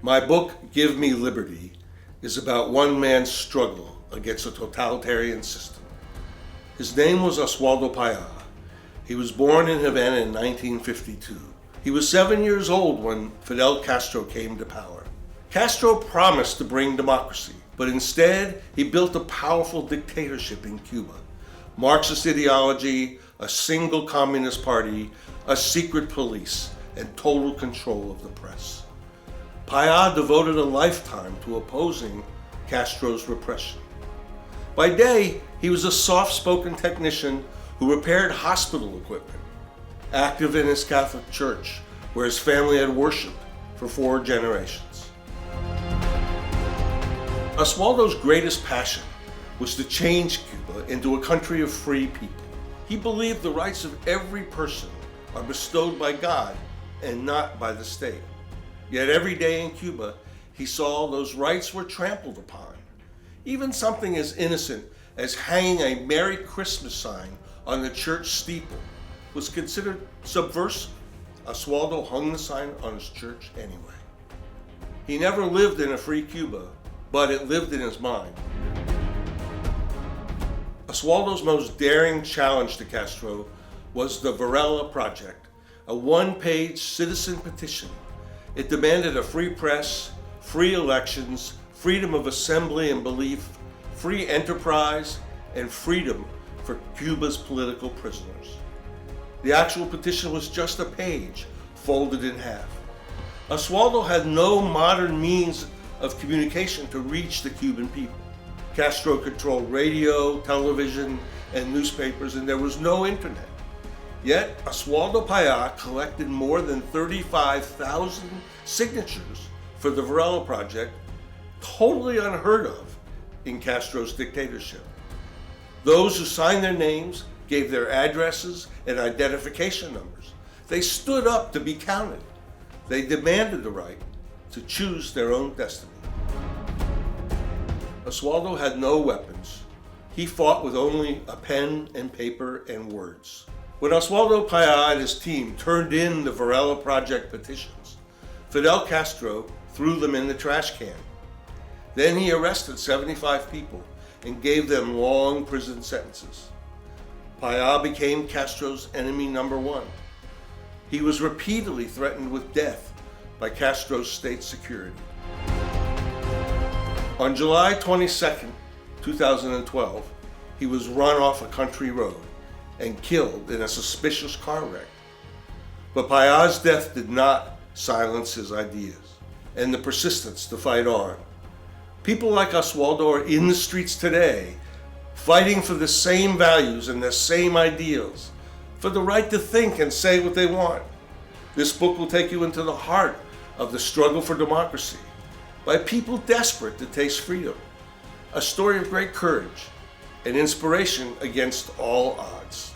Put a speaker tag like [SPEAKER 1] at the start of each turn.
[SPEAKER 1] My book, Give Me Liberty, is about one man's struggle against a totalitarian system. His name was Oswaldo Paya. He was born in Havana in 1952. He was 7 years old when Fidel Castro came to power. Castro promised to bring democracy, but instead he built a powerful dictatorship in Cuba. Marxist ideology, a single communist party, a secret police, and total control of the press. Paya devoted a lifetime to opposing Castro's repression. By day, he was a soft-spoken technician who repaired hospital equipment, active in his Catholic church, where his family had worshiped for 4 generations. Oswaldo's greatest passion was to change Cuba into a country of free people. He believed the rights of every person are bestowed by God and not by the state. Yet every day in Cuba, he saw those rights were trampled upon. Even something as innocent as hanging a Merry Christmas sign on the church steeple was considered subversive. Oswaldo hung the sign on his church anyway. He never lived in a free Cuba, but it lived in his mind. Oswaldo's most daring challenge to Castro was the Varela Project, a one-page citizen petition. It demanded a free press, free elections, freedom of assembly and belief, free enterprise, and freedom for Cuba's political prisoners. The actual petition was just a page, folded in half. Oswaldo had no modern means of communication to reach the Cuban people. Castro controlled radio, television, and newspapers, and there was no internet. Yet, Oswaldo Paya collected more than 35,000 signatures for the Varela Project, totally unheard of in Castro's dictatorship. Those who signed their names gave their addresses and identification numbers. They stood up to be counted. They demanded the right to choose their own destiny. Oswaldo had no weapons. He fought with only a pen and paper and words. When Oswaldo Paya and his team turned in the Varela Project petitions, Fidel Castro threw them in the trash can. Then he arrested 75 people and gave them long prison sentences. Paya became Castro's enemy number 1. He was repeatedly threatened with death by Castro's state security. On July 22, 2012, he was run off a country road and killed in a suspicious car wreck. But Paya's death did not silence his ideas and the persistence to fight on. People like Oswaldo are in the streets today, fighting for the same values and the same ideals, for the right to think and say what they want. This book will take you into the heart of the struggle for democracy by people desperate to taste freedom, a story of great courage and inspiration against all odds.